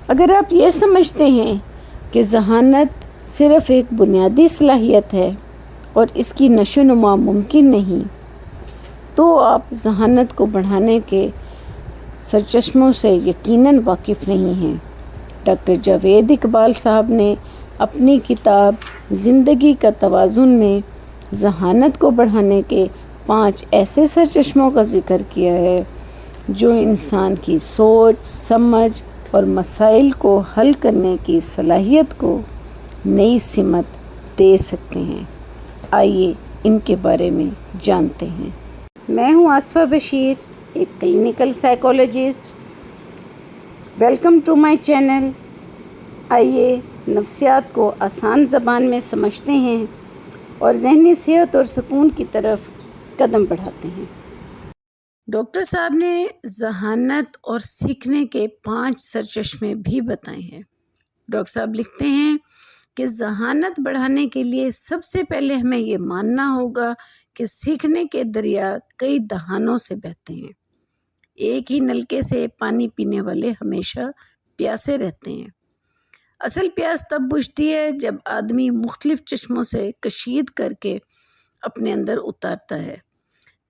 اگر آپ یہ سمجھتے ہیں کہ ذہانت صرف ایک بنیادی صلاحیت ہے اور اس کی نشو و نما ممکن نہیں، تو آپ ذہانت کو بڑھانے کے سرچشموں سے یقیناً واقف نہیں ہیں۔ ڈاکٹر جاوید اقبال صاحب نے اپنی کتاب زندگی کا توازن میں ذہانت کو بڑھانے کے 5 ایسے سرچشموں کا ذکر کیا ہے جو انسان کی سوچ، سمجھ اور مسائل کو حل کرنے کی صلاحیت کو نئی سمت دے سکتے ہیں۔ آئیے ان کے بارے میں جانتے ہیں۔ میں ہوں آصفہ بشیر، ایک clinical psychologist. Welcome to my channel. آئیے نفسیات کو آسان زبان میں سمجھتے ہیں اور ذہنی صحت اور سکون کی طرف قدم بڑھاتے ہیں۔ ڈاکٹر صاحب نے ذہانت اور سیکھنے کے 5 سرچشمے بھی بتائے ہیں۔ ڈاکٹر صاحب لکھتے ہیں کہ ذہانت بڑھانے کے لیے سب سے پہلے ہمیں یہ ماننا ہوگا کہ سیکھنے کے دریا کئی دہانوں سے بہتے ہیں۔ ایک ہی نلکے سے پانی پینے والے ہمیشہ پیاسے رہتے ہیں۔ اصل پیاس تب بجھتی ہے جب آدمی مختلف چشموں سے کشید کر کے اپنے اندر اتارتا ہے۔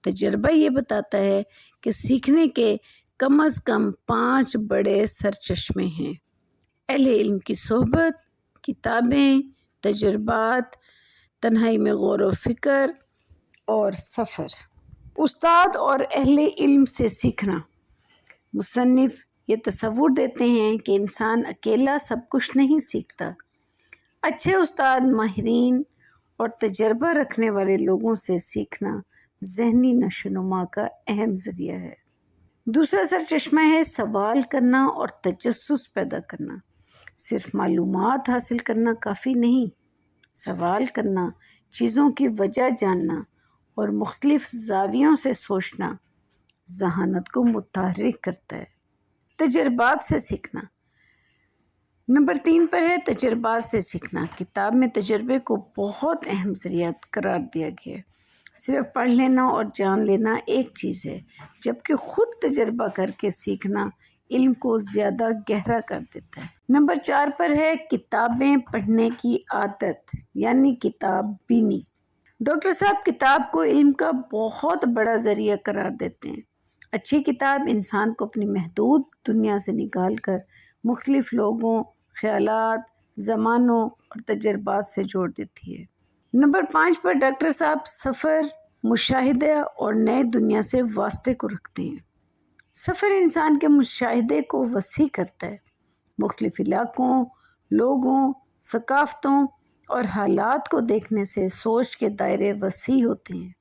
تجربہ یہ بتاتا ہے کہ سیکھنے کے کم از کم 5 بڑے سرچشمے ہیں: اہل علم کی صحبت، کتابیں، تجربات، تنہائی میں غور و فکر اور سفر۔ استاد اور اہل علم سے سیکھنا۔ مصنف یہ تصور دیتے ہیں کہ انسان اکیلا سب کچھ نہیں سیکھتا۔ اچھے استاد، ماہرین اور تجربہ رکھنے والے لوگوں سے سیکھنا ذہنی نشو و نما کا اہم ذریعہ ہے۔ دوسرا سرچشمہ ہے سوال کرنا اور تجسس پیدا کرنا۔ صرف معلومات حاصل کرنا کافی نہیں، سوال کرنا، چیزوں کی وجہ جاننا اور مختلف زاویوں سے سوچنا ذہانت کو متحرک کرتا ہے۔ تجربات سے سیکھنا۔ نمبر 3 پر ہے تجربات سے سیکھنا۔ کتاب میں تجربے کو بہت اہم ذریعہ قرار دیا گیا ہے۔ صرف پڑھ لینا اور جان لینا ایک چیز ہے، جبکہ خود تجربہ کر کے سیکھنا علم کو زیادہ گہرا کر دیتا ہے۔ نمبر 4 پر ہے کتابیں پڑھنے کی عادت، یعنی کتاب بینی۔ ڈاکٹر صاحب کتاب کو علم کا بہت بڑا ذریعہ قرار دیتے ہیں۔ اچھی کتاب انسان کو اپنی محدود دنیا سے نکال کر مختلف لوگوں، خیالات، زمانوں اور تجربات سے جوڑ دیتی ہے۔ نمبر 5 پر ڈاکٹر صاحب سفر، مشاہدہ اور نئے دنیا سے واسطے کو رکھتے ہیں۔ سفر انسان کے مشاہدے کو وسیع کرتا ہے۔ مختلف علاقوں، لوگوں، ثقافتوں اور حالات کو دیکھنے سے سوچ کے دائرے وسیع ہوتے ہیں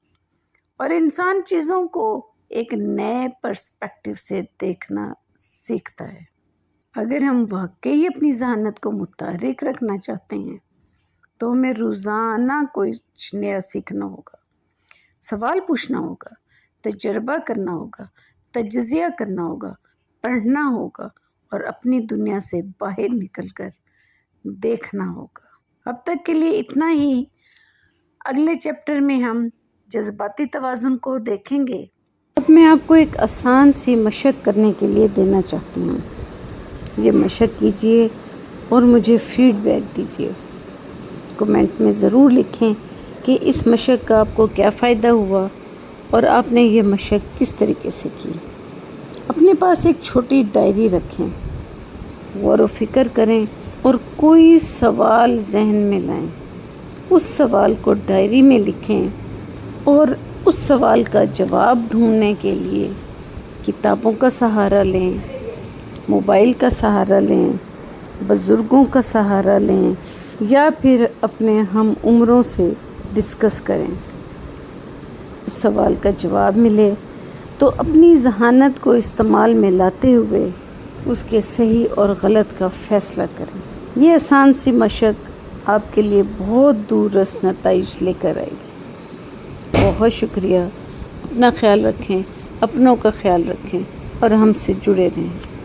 اور انسان چیزوں کو ایک نئے پرسپیکٹو سے دیکھنا سیکھتا ہے۔ اگر ہم واقعی اپنی ذہانت کو متحرک رکھنا چاہتے ہیں تو ہمیں روزانہ کچھ نیا سیکھنا ہوگا، سوال پوچھنا ہوگا، تجربہ کرنا ہوگا، تجزیہ کرنا ہوگا، پڑھنا ہوگا اور اپنی دنیا سے باہر نکل کر دیکھنا ہوگا۔ اب تک کے لیے اتنا ہی۔ اگلے چیپٹر میں ہم جذباتی توازن کو دیکھیں گے۔ اب میں آپ کو ایک آسان سی مشق کرنے کے لیے دینا چاہتی ہوں۔ یہ مشق کیجئے اور مجھے فیڈ بیک دیجئے۔ کمنٹ میں ضرور لکھیں کہ اس مشق کا آپ کو کیا فائدہ ہوا اور آپ نے یہ مشق کس طریقے سے کی۔ اپنے پاس ایک چھوٹی ڈائری رکھیں، غور و فکر کریں اور کوئی سوال ذہن میں لائیں۔ اس سوال کو ڈائری میں لکھیں اور اس سوال کا جواب ڈھونڈنے کے لیے کتابوں کا سہارا لیں، موبائل کا سہارا لیں، بزرگوں کا سہارا لیں یا پھر اپنے ہم عمروں سے ڈسکس کریں۔ اس سوال کا جواب ملے تو اپنی ذہانت کو استعمال میں لاتے ہوئے اس کے صحیح اور غلط کا فیصلہ کریں۔ یہ آسان سی مشق آپ کے لیے بہت دور رس نتائج لے کر آئے گی۔ بہت شکریہ۔ اپنا خیال رکھیں، اپنوں کا خیال رکھیں اور ہم سے جڑے رہیں۔